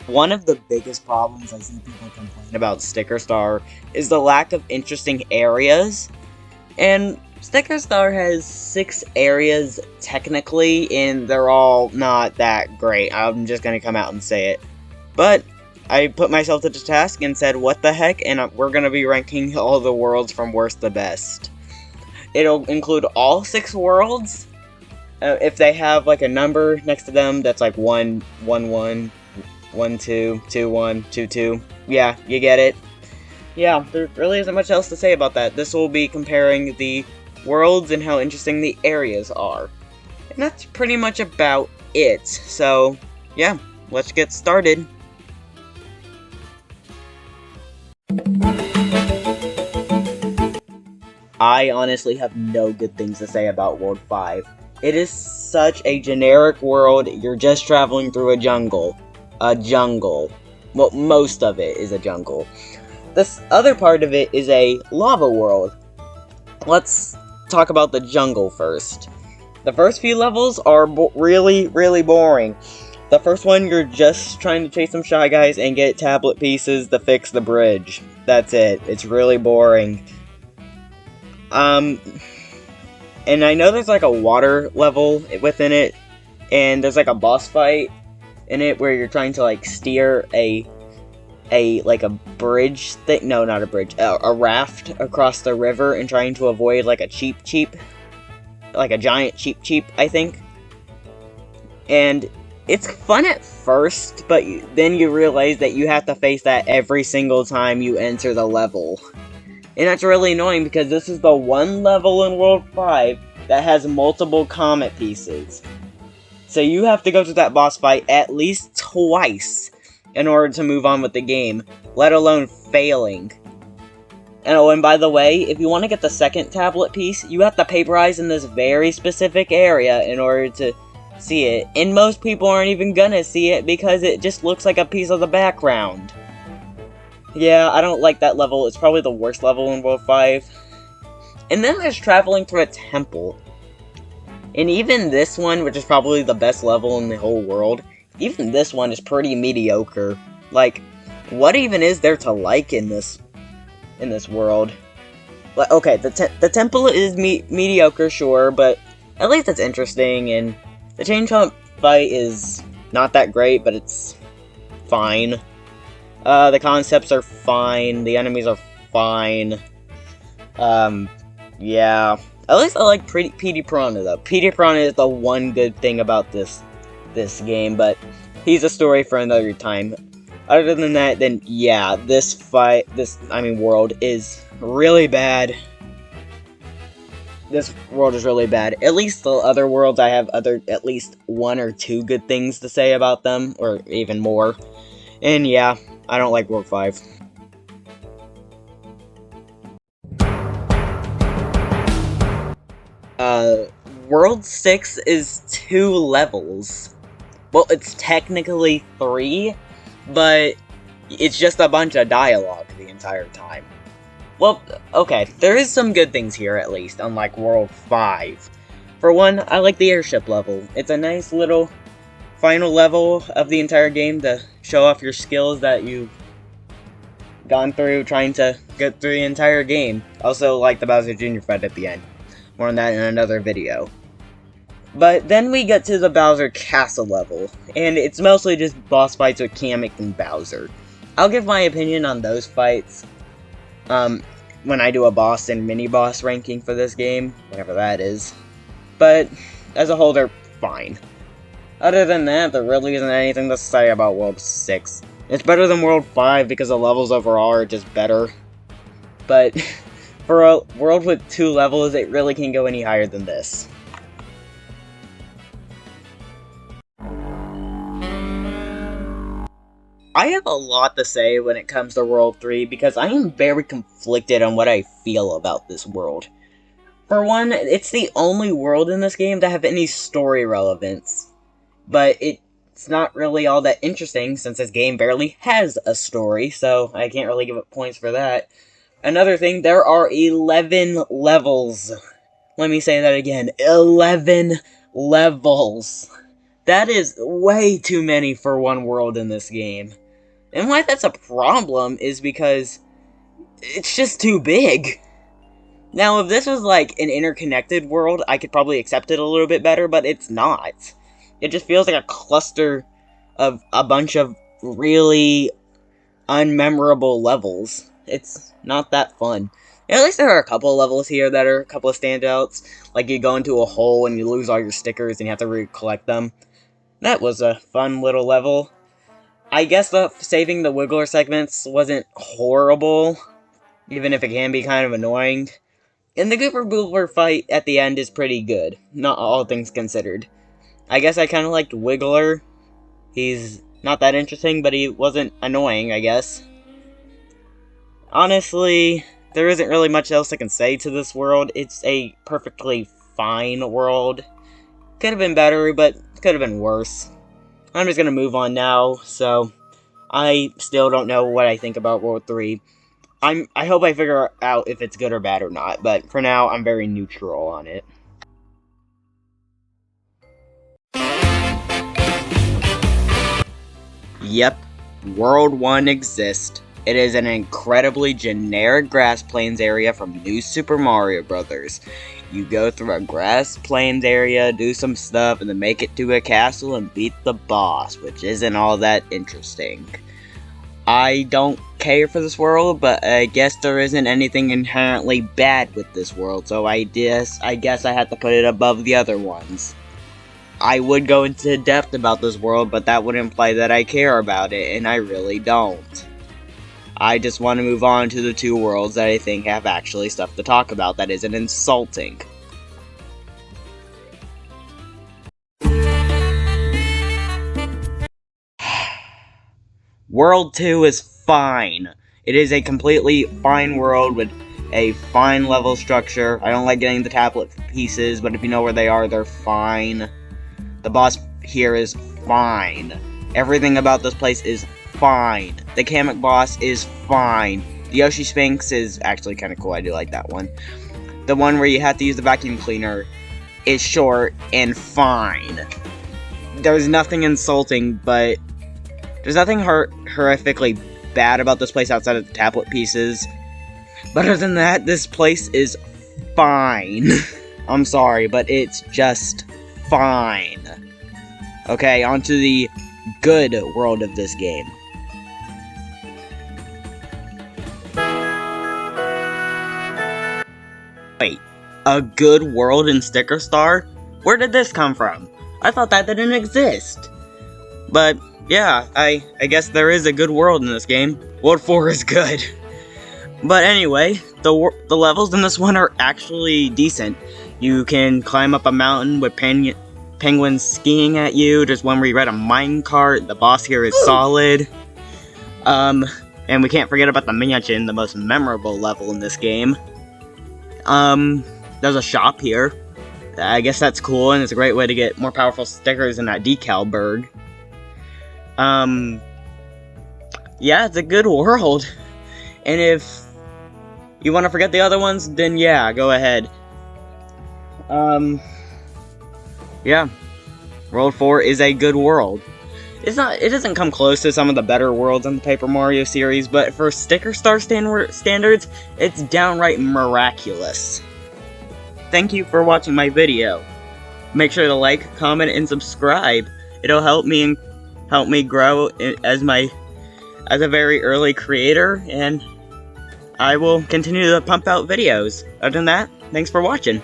One of the biggest problems I see people complain about Sticker Star is the lack of interesting areas. And Sticker Star has 6 areas technically, and they're all not that great. I'm just gonna come out and say it. But I put myself to the task and said, what the heck, and we're gonna be ranking all the worlds from worst to best. It'll include all 6 worlds. If they have like a number next to them that's like 1, 1, 1, 1, 2, 2, 1, 2, 2. Yeah, you get it. Yeah, there really isn't much else to say about that. This will be comparing the worlds and how interesting the areas are. And that's pretty much about it. So, yeah, let's get started. I honestly have no good things to say about World 5. It is such a generic world, you're just traveling through a jungle. A jungle. Well, most of it is a jungle. This other part of it is a lava world. Let's talk about the jungle first. The first few levels are really, really boring. The first one, you're just trying to chase some Shy Guys and get tablet pieces to fix the bridge. That's it. It's really boring. And I know there's like a water level within it, and there's like a boss fight in it where you're trying to like steer a bridge thing. No, not a bridge. A raft across the river and trying to avoid like a cheap, like a giant cheap, I think. And it's fun at first, but then you realize that you have to face that every single time you enter the level. And that's really annoying because this is the one level in World 5 that has multiple comet pieces. So you have to go through that boss fight at least twice in order to move on with the game, let alone failing. And oh, and by the way, if you want to get the second tablet piece, you have to paperize in this very specific area in order to see it. And most people aren't even gonna see it because it just looks like a piece of the background. Yeah, I don't like that level. It's probably the worst level in World 5. And then there's traveling through a temple. And even this one, which is probably the best level in the whole world, even this one is pretty mediocre. Like, what even is there to like in this world? Like, okay, the temple is mediocre, sure, but at least it's interesting, and the chain chomp fight is not that great, but it's fine. The concepts are fine, the enemies are fine. Yeah. At least I like Petey Piranha, though. Petey Piranha is the one good thing about this game, but he's a story for another time. Other than that, then yeah, this world is really bad. This world is really bad. At least the other worlds, I have at least 1 or 2 good things to say about them, or even more. And yeah, I don't like World 5. World 6 is 2 levels. Well, it's technically 3, but it's just a bunch of dialogue the entire time. Well, okay, there is some good things here at least, unlike World 5. For one, I like the airship level. It's a nice little final level of the entire game to show off your skills that you've gone through trying to get through the entire game. Also like the Bowser Jr. fight at the end. More on that in another video. But then we get to the Bowser Castle level, and it's mostly just boss fights with Kamek and Bowser. I'll give my opinion on those fights when I do a boss and mini-boss ranking for this game, whatever that is. But as a whole, they're fine. Other than that, there really isn't anything to say about World 6. It's better than World 5 because the levels overall are just better. But for a world with 2 levels, it really can't go any higher than this. I have a lot to say when it comes to World 3 because I am very conflicted on what I feel about this world. For one, it's the only world in this game to have any story relevance. But it's not really all that interesting since this game barely has a story, so I can't really give it points for that. Another thing, there are 11 levels. Let me say that again. 11 levels. That is way too many for one world in this game. And why that's a problem is because it's just too big. Now, if this was like an interconnected world, I could probably accept it a little bit better, but it's not. It just feels like a cluster of a bunch of really unmemorable levels. It's not that fun. At least there are a couple of levels here that are a couple of standouts. Like you go into a hole and you lose all your stickers and you have to recollect them. That was a fun little level. I guess saving the Wiggler segments wasn't horrible, even if it can be kind of annoying. And the Goober Boobler fight at the end is pretty good, not all things considered. I guess I kind of liked Wiggler. He's not that interesting, but he wasn't annoying, I guess. Honestly, there isn't really much else I can say to this world. It's a perfectly fine world. Could have been better, but could have been worse. I'm just gonna move on now, so I still don't know what I think about World 3. I hope I figure out if it's good or bad or not, but for now, I'm very neutral on it. Yep, World 1 exists. It is an incredibly generic grass plains area from New Super Mario Bros. You go through a grass plains area, do some stuff, and then make it to a castle and beat the boss, which isn't all that interesting. I don't care for this world, but I guess there isn't anything inherently bad with this world, so I guess I had to put it above the other ones. I would go into depth about this world, but that would imply that I care about it, and I really don't. I just want to move on to the two worlds that I think have actually stuff to talk about that isn't insulting. World 2 is fine. It is a completely fine world with a fine level structure. I don't like getting the tablet pieces, but if you know where they are, they're fine. The boss here is fine. Everything about this place is fine. The Kamek boss is fine. The Yoshi Sphinx is actually kind of cool. I do like that one. The one where you have to use the vacuum cleaner is short and fine. There's nothing insulting, but there's nothing horrifically bad about this place outside of the tablet pieces. But other than that, this place is fine. I'm sorry, but it's just fine. Okay, on to the good world of this game. Wait, a good world in Sticker Star? Where did this come from? I thought that didn't exist. But yeah, I guess there is a good world in this game. World 4 is good. But anyway, the levels in this one are actually decent. You can climb up a mountain with penguins skiing at you. There's one where you ride a minecart. The boss here is solid. And we can't forget about the mansion, the most memorable level in this game. There's a shop here. I guess that's cool, and it's a great way to get more powerful stickers in that decal bird. Yeah, it's a good world. And if you want to forget the other ones, then yeah, go ahead. Yeah. World 4 is a good world. It doesn't come close to some of the better worlds in the Paper Mario series, but for Sticker Star standards, it's downright miraculous. Thank you for watching my video. Make sure to like, comment, and subscribe. It'll help me grow as a very early creator, and I will continue to pump out videos. Other than that, thanks for watching.